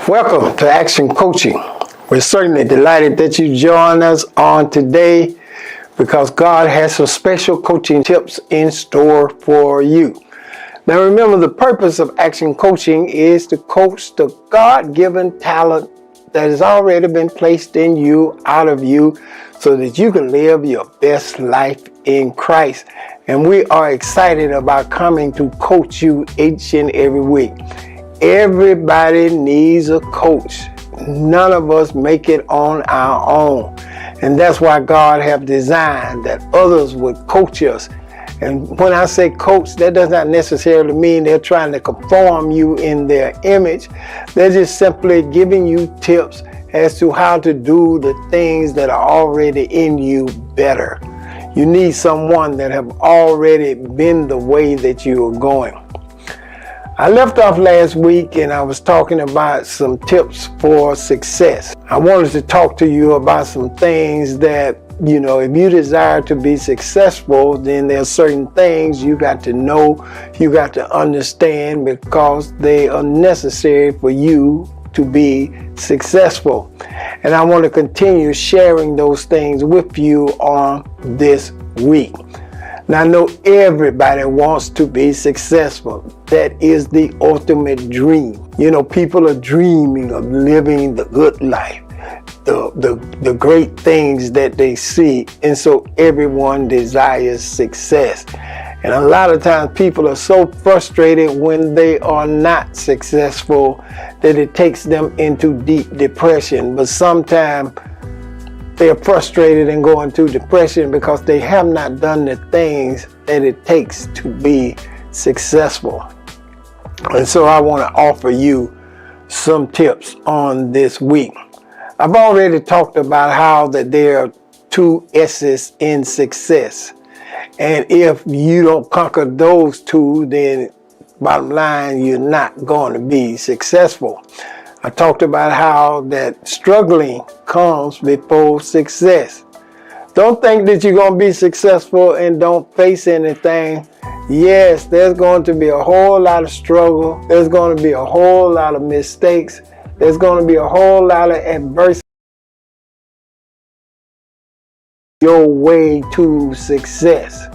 Welcome to Action Coaching. We're certainly delighted that you join us on today because God has some special coaching tips in store for you. Now remember, the purpose of Action Coaching is to coach the God-given talent that has already been placed in you, out of you, so that you can live your best life in Christ. And we are excited about coming to coach you each and every week. Everybody needs a coach. None of us make it on our own. And that's why God have designed that others would coach us. And when I say coach, that does not necessarily mean they're trying to conform you in their image. They're just simply giving you tips as to how to do the things that are already in you better. You need someone that have already been the way that you are going. I left off last week and I was talking about some tips for success. I wanted to talk to you about some things that, if you desire to be successful, then there's certain things you got to know, you got to understand, because they are necessary for you to be successful. And I want to continue sharing those things with you on this week. Now, I know everybody wants to be successful. That is the ultimate dream. People are dreaming of living the good life, the great things that they see. And so everyone desires success. And a lot of times people are so frustrated when they are not successful that it takes them into deep depression. But sometimes they are frustrated and go into depression because they have not done the things that it takes to be successful. And so I want to offer you some tips on this week. I've already talked about how that there are two S's in success. And if you don't conquer those two, then bottom line, you're not going to be successful. I talked about how that struggling comes before success. Don't think that you're going to be successful and don't face anything. Yes, there's going to be a whole lot of struggle. There's going to be a whole lot of mistakes. There's going to be a whole lot of adversity. Your way to success.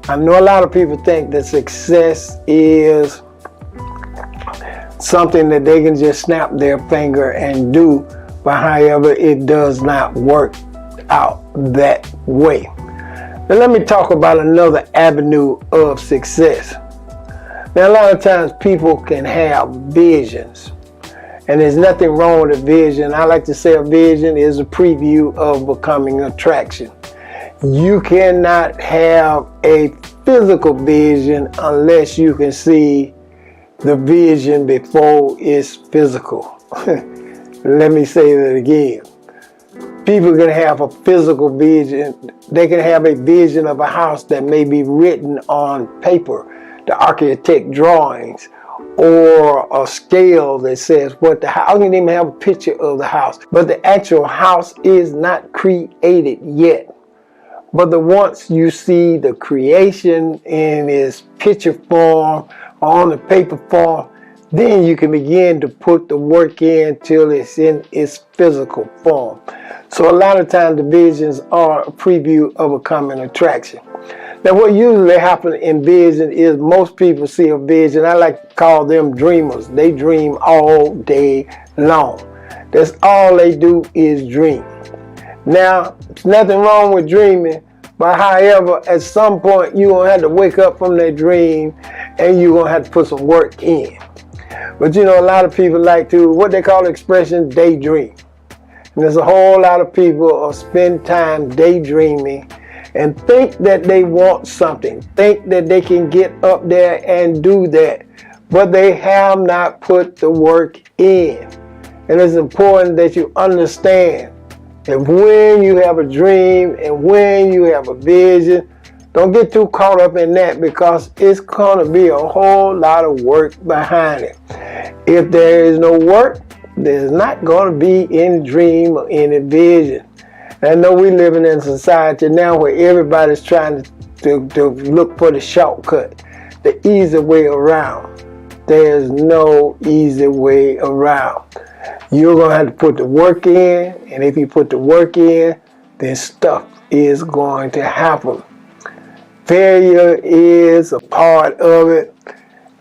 I know a lot of people think that success is something that they can just snap their finger and do, but however, it does not work out that way. Now let me talk about another avenue of success. Now a lot of times people can have visions, and there's nothing wrong with a vision. I like to say a vision is a preview of becoming attraction. You cannot have a physical vision unless you can see the vision before it's physical. Let me say that again. People can have a physical vision. They can have a vision of a house that may be written on paper, the architect drawings, or a scale that says what the house. I can even have a picture of the house, but the actual house is not created yet. But once you see the creation in its picture form, on the paper form, then you can begin to put the work in till it's in its physical form. So a lot of times the visions are a preview of a coming attraction. Now what usually happens in vision is most people see a vision. I like to call them dreamers. They dream all day long. That's all they do is dream. Now, there's nothing wrong with dreaming, but however, at some point you're going to have to wake up from that dream and you're going to have to put some work in. But a lot of people like to, what they call the expression, daydream. And there's a whole lot of people who spend time daydreaming and think that they want something, think that they can get up there and do that, but they have not put the work in. And it's important that you understand that when you have a dream and when you have a vision, don't get too caught up in that, because it's going to be a whole lot of work behind it. If there is no work, there's not going to be any dream or any vision. And I know we're living in a society now where everybody's trying to look for the shortcut, the easy way around. There's no easy way around. You're going to have to put the work in, and if you put the work in, then stuff is going to happen. Failure is a part of it.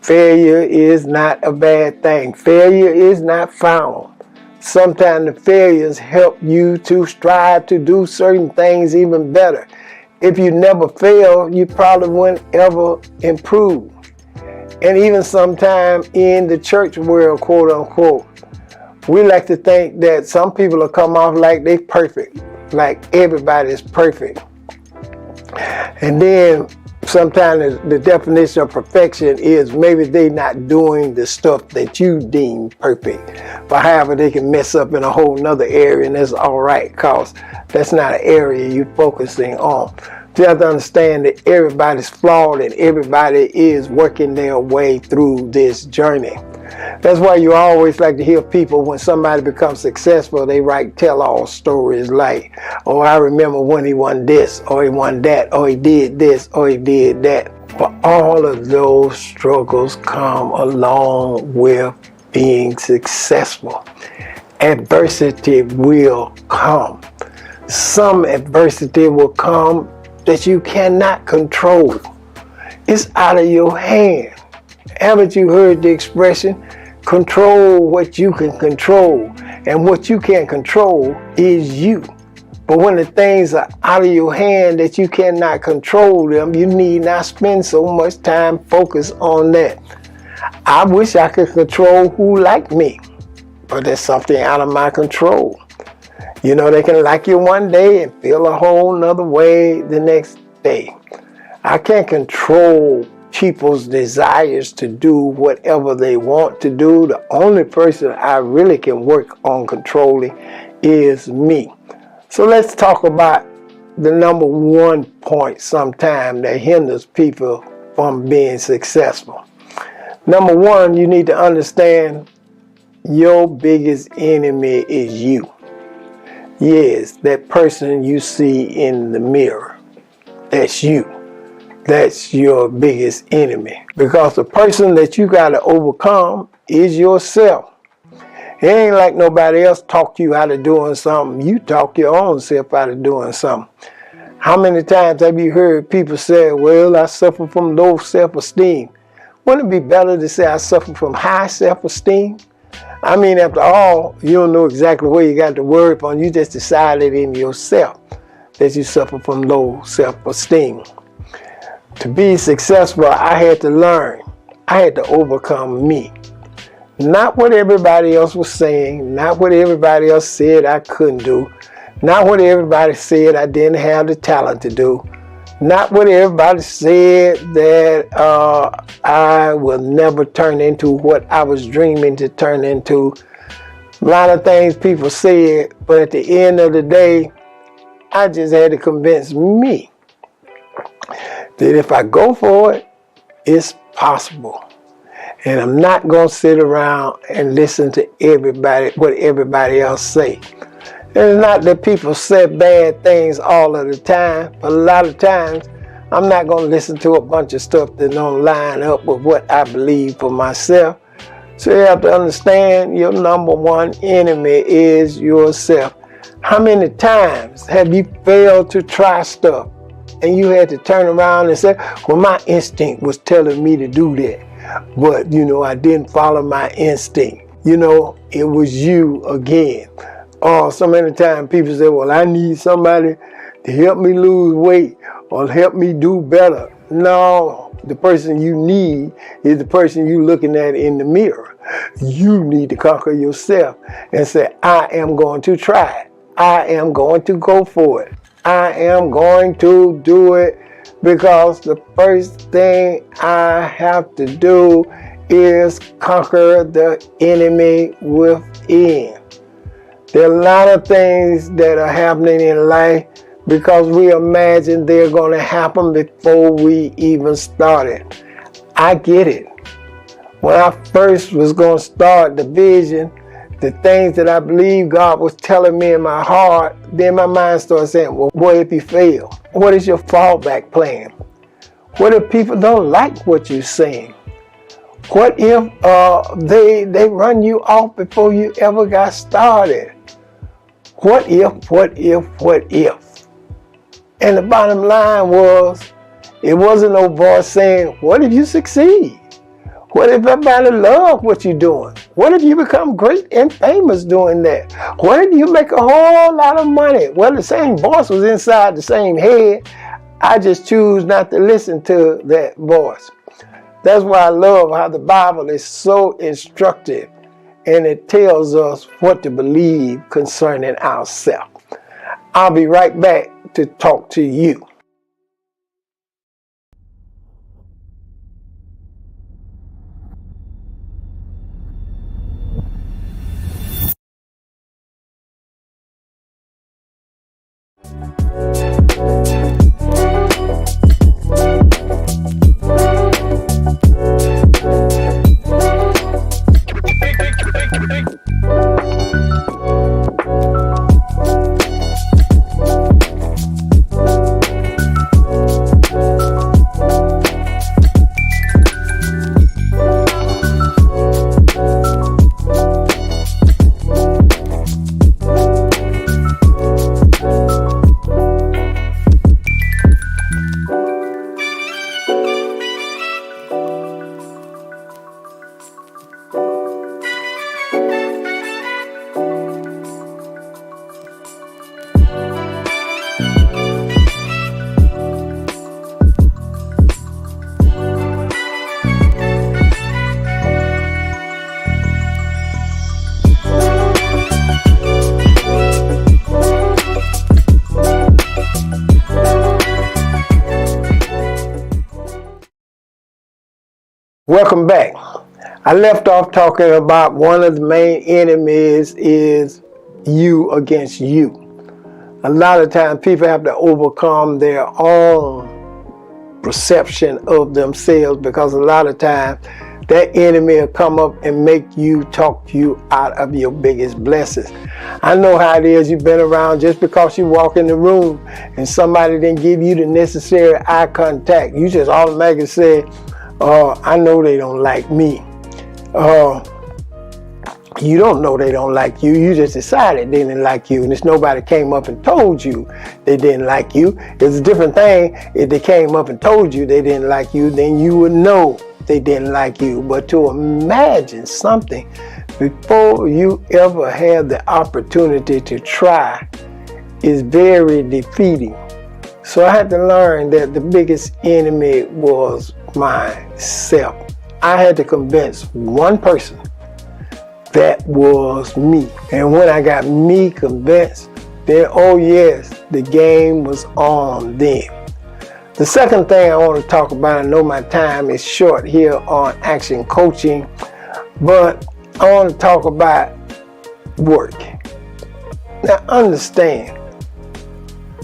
Failure is not a bad thing. Failure is not found. Sometimes the failures help you to strive to do certain things even better. If you never fail, you probably wouldn't ever improve. And even sometimes in the church world, quote unquote, we like to think that some people will come off like they perfect, like everybody is perfect. And then sometimes the definition of perfection is maybe they not doing the stuff that you deem perfect. But however, they can mess up in a whole nother area, and that's all right, because that's not an area you're focusing on. You have to understand that everybody's flawed and everybody is working their way through this journey. That's why you always like to hear people, when somebody becomes successful, they write tell-all stories like, oh, I remember when he won this, or he won that, or he did this, or he did that. But all of those struggles come along with being successful. Adversity will come. Some adversity will come that you cannot control. It's out of your hand. Haven't you heard the expression, control what you can control, and what you can't control is you. But when the things are out of your hand that you cannot control them, you need not spend so much time focused on that. I wish I could control who like me, but there's something out of my control. You know, they can like you one day and feel a whole nother way the next day. I can't control people's desires to do whatever they want to do. The only person I really can work on controlling is me. So let's talk about the number one point sometime that hinders people from being successful. Number one, you need to understand your biggest enemy is you. Yes, that person you see in the mirror, that's you. That's your biggest enemy. Because the person that you got to overcome is yourself. It ain't like nobody else taught you how to doing something. You taught your own self how to doing something. How many times have you heard people say, well, I suffer from low self-esteem? Wouldn't it be better to say I suffer from high self-esteem? I mean, after all, you don't know exactly where you got the word from. You just decided in yourself that you suffer from low self-esteem. To be successful, I had to learn. I had to overcome me. Not what everybody else was saying, not what everybody else said I couldn't do, not what everybody said I didn't have the talent to do, not what everybody said that I will never turn into what I was dreaming to turn into. A lot of things people said, but at the end of the day, I just had to convince me that if I go for it, it's possible. And I'm not going to sit around and listen to everybody, what everybody else say. It's not that people say bad things all of the time, but a lot of times I'm not going to listen to a bunch of stuff that don't line up with what I believe for myself. So you have to understand your number one enemy is yourself. How many times have you failed to try stuff and you had to turn around and say, well, my instinct was telling me to do that, but I didn't follow my instinct. It was you again. Oh, so many times people say, well, I need somebody to help me lose weight or help me do better. No, the person you need is the person you're looking at in the mirror. You need to conquer yourself and say, I am going to try it. I am going to go for it. I am going to do it, because the first thing I have to do is conquer the enemy within. There are a lot of things that are happening in life because we imagine they're going to happen before we even started. I get it. When I first was going to start the vision, the things that I believe God was telling me in my heart, then my mind started saying, well, what if you fail? What is your fallback plan? What if people don't like what you're saying? What if they run you off before you ever got started? What if? And the bottom line was, it wasn't no voice saying, what if you succeed? What if everybody loves what you're doing? What if you become great and famous doing that? What if you make a whole lot of money? Well, the same voice was inside the same head. I just choose not to listen to that voice. That's why I love how the Bible is so instructive, and it tells us what to believe concerning ourselves. I'll be right back to talk to you. Welcome back. I left off talking about one of the main enemies is you against you. A lot of times people have to overcome their own perception of themselves, because a lot of times that enemy will come up and make you talk you out of your biggest blessings. I know how it is. You've been around, just because you walk in the room and somebody didn't give you the necessary eye contact, you just automatically say, I know they don't like me. You don't know they don't like you. You just decided they didn't like you. And if nobody came up and told you they didn't like you, it's a different thing. If they came up and told you they didn't like you, then you would know they didn't like you. But to imagine something before you ever had the opportunity to try is very defeating. So I had to learn that the biggest enemy was myself. I had to convince one person that was me. And when I got me convinced, then, oh yes, the game was on then. The second thing I want to talk about, I know my time is short here on action coaching, but I want to talk about work. Now understand,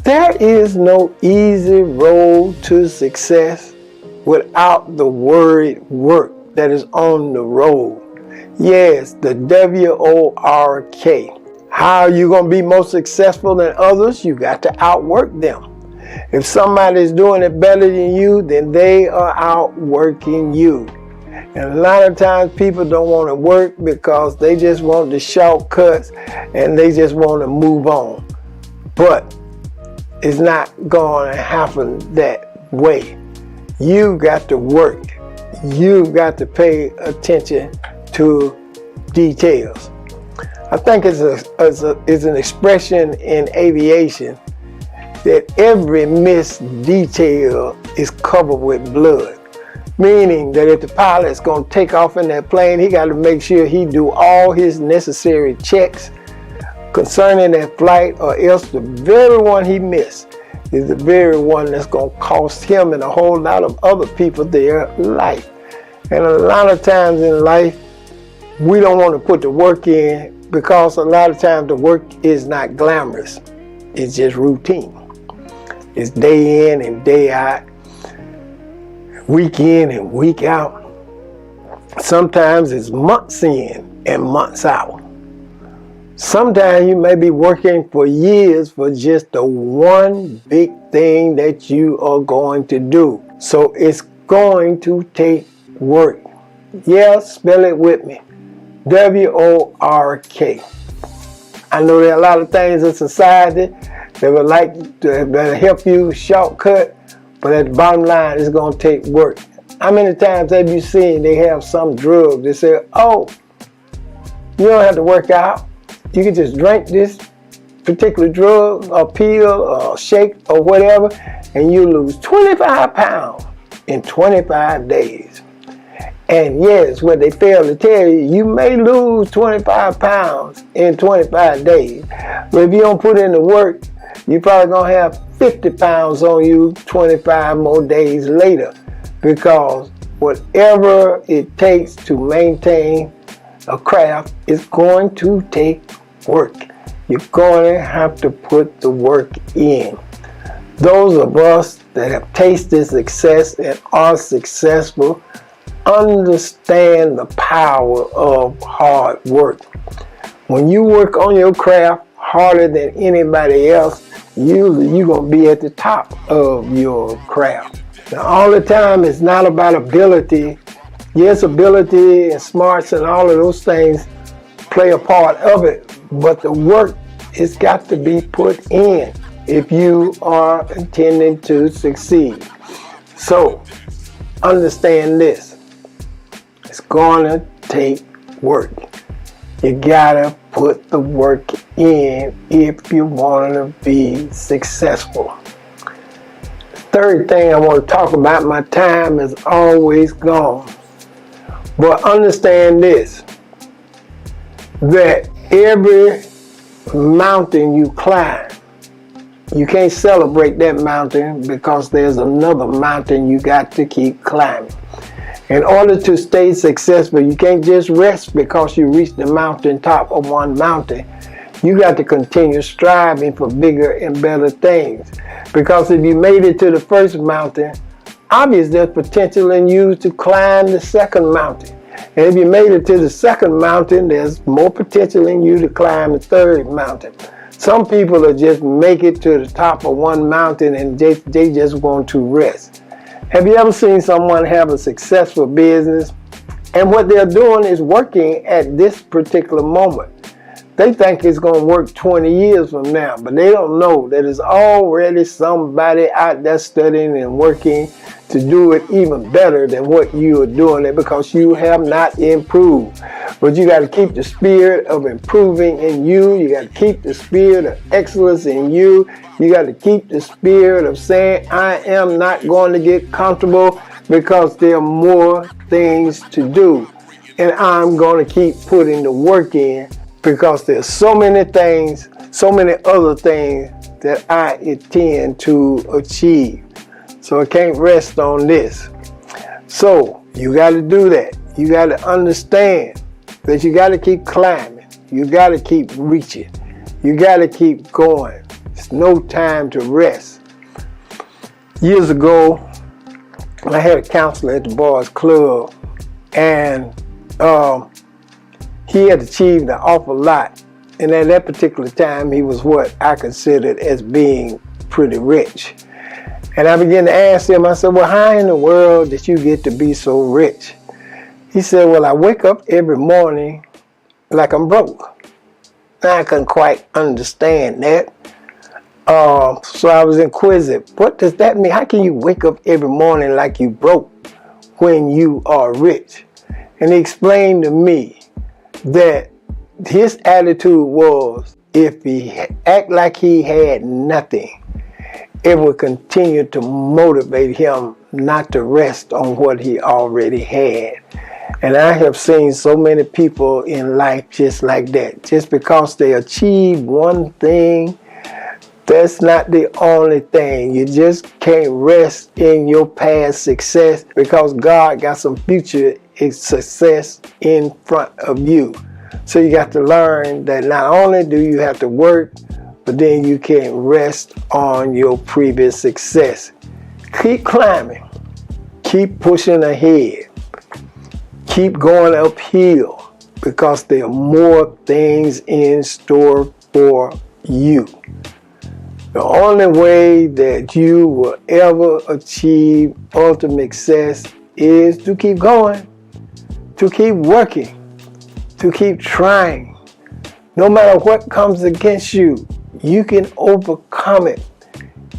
there is no easy road to success without the word work that is on the road. Yes, the W-O-R-K. How are you going to be more successful than others? You got to outwork them. If somebody is doing it better than you, then they are outworking you. And a lot of times people don't want to work because they just want the shortcuts and they just want to move on. But it's not going to happen that way. You got to work. You got to pay attention to details. I think it's an expression in aviation that every missed detail is covered with blood. Meaning that if the pilot's going to take off in that plane, he got to make sure he do all his necessary checks concerning that flight, or else the very one he missed is the very one that's going to cost him and a whole lot of other people their life. And a lot of times in life, we don't want to put the work in because a lot of times the work is not glamorous. It's just routine. It's day in and day out, week in and week out. Sometimes it's months in and months out. Sometimes you may be working for years for just the one big thing that you are going to do. So it's going to take work. Yeah, spell it with me. W-O-R-K. I know there are a lot of things in society that would like to help you shortcut, but at the bottom line, it's going to take work. How many times have you seen they have some drug? They say, oh, you don't have to work out. You can just drink this particular drug or pill or shake or whatever, and you lose 25 pounds in 25 days. And yes, what they fail to tell you, you may lose 25 pounds in 25 days. But if you don't put in the work, you're probably going to have 50 pounds on you 25 more days later. Because whatever it takes to maintain a craft is going to take work. You're going to have to put the work in. Those of us that have tasted success and are successful understand the power of hard work. When you work on your craft harder than anybody else, you're going to be at the top of your craft. Now, all the time, it's not about ability. Yes, ability and smarts and all of those things play a part of it, but the work has got to be put in if you are intending to succeed. So, understand this. It's going to take work. You gotta put the work in if you want to be successful. Third thing I want to talk about, my time is always gone. But understand this, that every mountain you climb, you can't celebrate that mountain because there's another mountain you got to keep climbing. In order to stay successful, you can't just rest because you reach the mountaintop of one mountain. You got to continue striving for bigger and better things. Because if you made it to the first mountain, obviously there's potential in you to climb the second mountain. And if you made it to the second mountain, there's more potential in you to climb the third mountain. Some people are just make it to the top of one mountain and they just want to rest. Have you ever seen someone have a successful business and what they're doing is working at this particular moment? They think it's going to work 20 years from now, but they don't know that there's already somebody out there studying and working to do it even better than what you are doing it because you have not improved. But you got to keep the spirit of improving in you. You got to keep the spirit of excellence in you. You got to keep the spirit of saying, I am not going to get comfortable because there are more things to do. And I'm going to keep putting the work in because there's so many things, so many other things that I intend to achieve. So I can't rest on this. So you got to do that. You got to understand that you got to keep climbing. You got to keep reaching. You got to keep going. It's no time to rest. Years ago, I had a counselor at the boys' club, and he had achieved an awful lot. And at that particular time, he was what I considered as being pretty rich. And I began to ask him, I said, well, how in the world did you get to be so rich? He said, well, I wake up every morning like I'm broke. And I couldn't quite understand that. So I was inquisitive. What does that mean? How can you wake up every morning like you broke when you are rich? And he explained to me that his attitude was if he act like he had nothing, it would continue to motivate him not to rest on what he already had. And I have seen so many people in life just like that. Just because they achieve one thing, that's not the only thing. You just can't rest in your past success because God got some future success in front of you. So you got to learn that not only do you have to work, but then you can't rest on your previous success. Keep climbing. Keep pushing ahead. Keep going uphill because there are more things in store for you. The only way that you will ever achieve ultimate success is to keep going. to keep working, to keep trying. No matter what comes against you, you can overcome it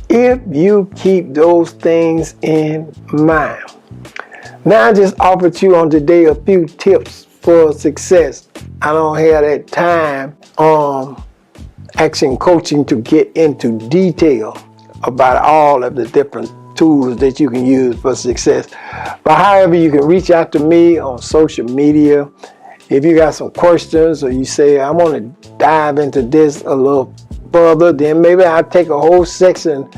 if you keep those things in mind. Now I just offered you on today a few tips for success. I don't have that time action coaching to get into detail about all of the different tools that you can use for success. But however, you can reach out to me on social media. If you got some questions or you say, I want to dive into this a little further, then maybe I'll take a whole section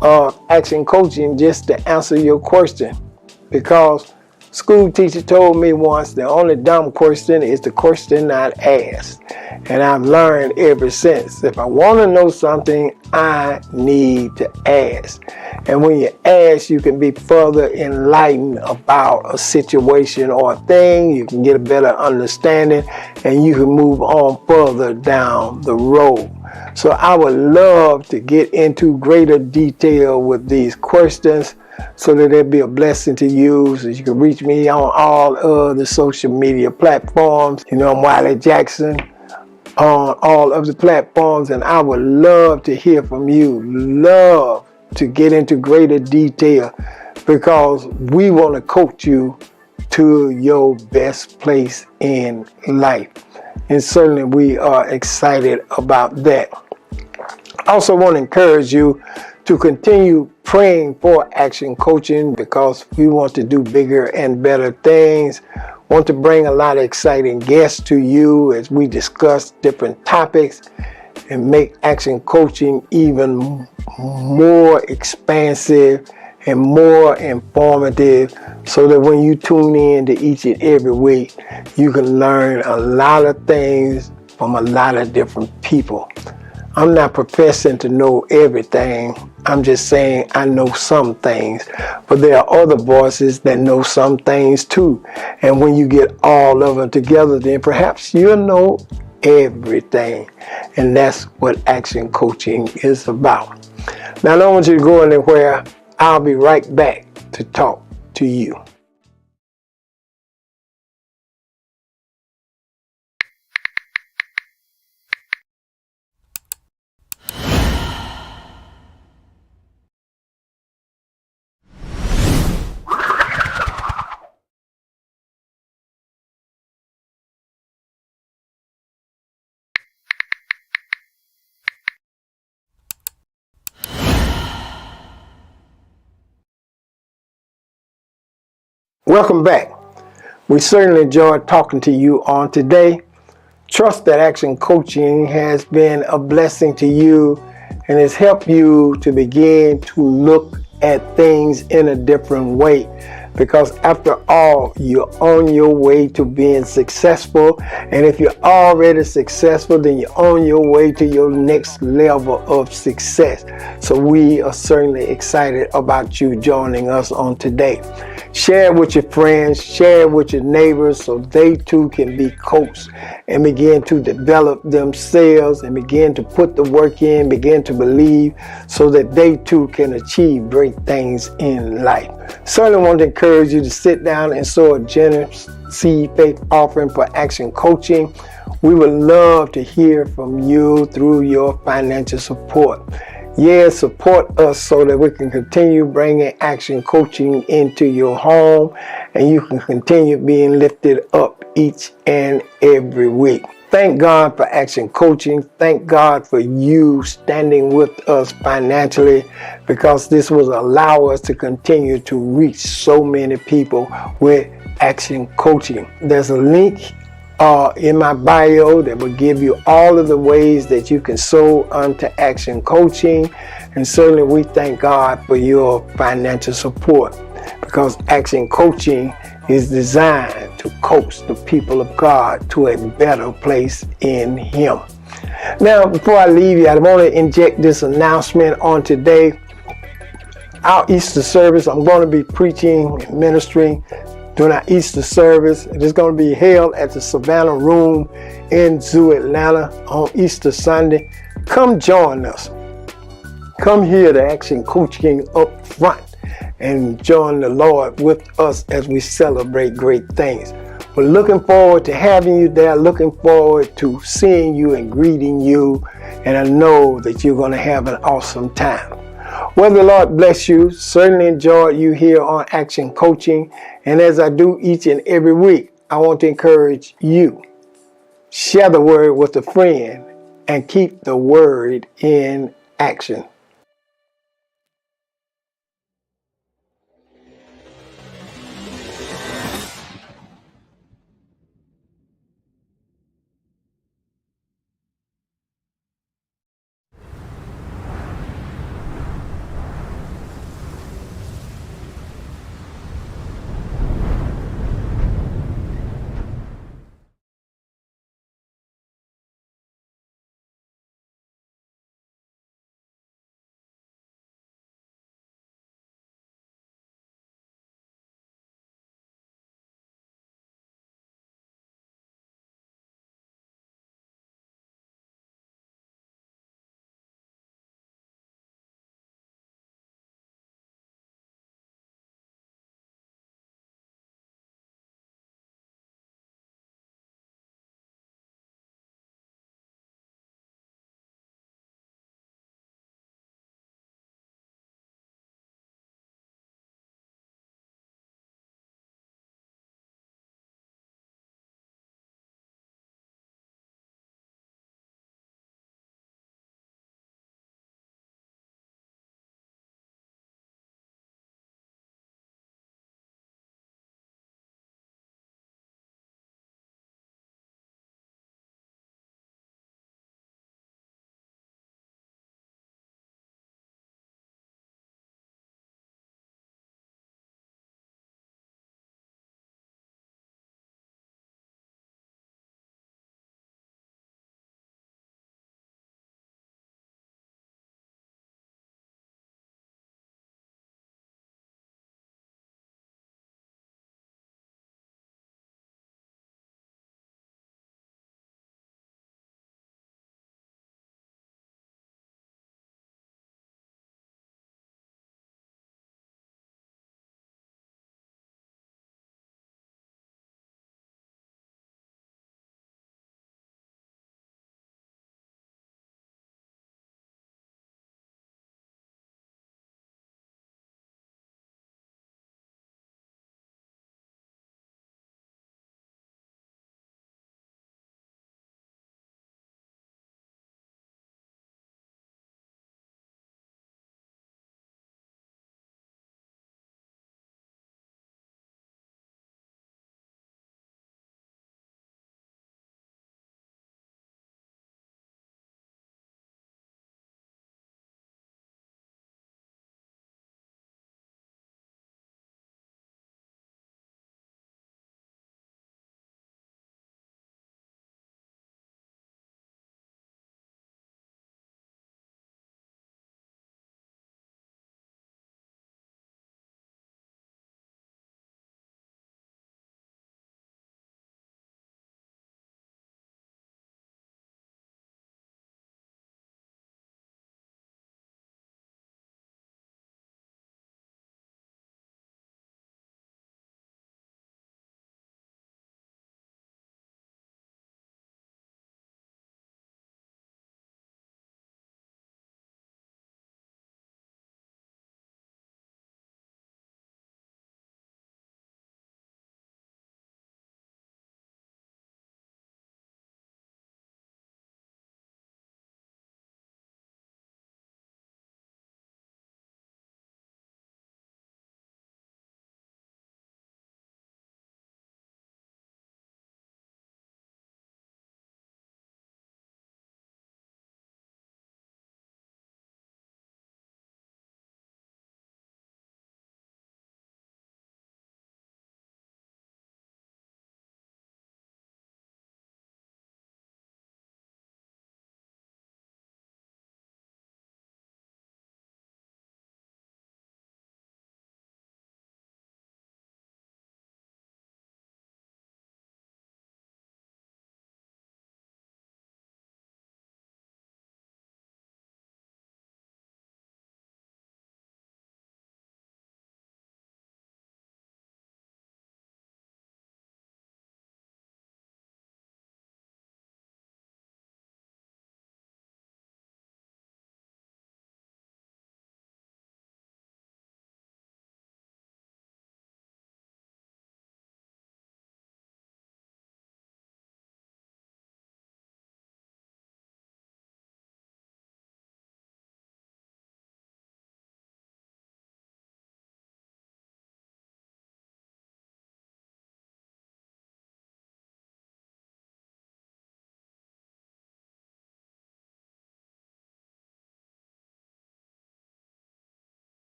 of action coaching just to answer your question. Because school teacher told me once, the only dumb question is the question not asked. And I've learned ever since, if I want to know something, I need to ask. And when you ask, you can be further enlightened about a situation or a thing. You can get a better understanding and you can move on further down the road. So I would love to get into greater detail with these questions so that it'll be a blessing to you. So you can reach me on all of the social media platforms. You know, I'm Wiley Jackson on all of the platforms, and I would love to hear from you. Love to get into greater detail because we want to coach you to your best place in life. And certainly we are excited about that. I also want to encourage you to continue praying for action coaching because we want to do bigger and better things. Want to bring a lot of exciting guests to you as we discuss different topics and make action coaching even more expansive and more informative so that when you tune in to each and every week, you can learn a lot of things from a lot of different people. I'm not professing to know everything. I'm just saying I know some things, but there are other voices that know some things too. And when you get all of them together, then perhaps you'll know everything. And that's what action coaching is about. Now, I don't want you to go anywhere. I'll be right back to talk to you. Welcome back. We certainly enjoyed talking to you on today. Trust that action coaching has been a blessing to you and has helped you to begin to look at things in a different way. Because after all, you're on your way to being successful. And if you're already successful, then you're on your way to your next level of success. So we are certainly excited about you joining us on today. Share it with your friends, share it with your neighbors so they too can be coached and begin to develop themselves and begin to put the work in, begin to believe so that they too can achieve great things in life. Certainly want to encourage you to sit down and sow a generous seed faith offering for action coaching. We would love to hear from you through your financial support. Yes, support us so that we can continue bringing action coaching into your home and you can continue being lifted up each and every week. Thank God for action coaching. Thank God for you standing with us financially because this will allow us to continue to reach so many people with action coaching. There's a link in my bio that will give you all of the ways that you can sow unto action coaching. And certainly we thank God for your financial support because action coaching is designed to coach the people of God to a better place in Him. Now, before I leave you, I want to inject this announcement on today. Our Easter service, I'm going to be preaching and ministering during our Easter service. It is going to be held at the Savannah Room in Zoo, Atlanta on Easter Sunday. Come join us. Come hear the action coaching up front and join the Lord with us as we celebrate great things. We're looking forward to having you there, looking forward to seeing you and greeting you, and I know that you're going to have an awesome time. Well, the Lord bless you. Certainly enjoyed you here on Action Coaching, and as I do each and every week, I want to encourage you. Share the word with a friend and keep the word in action.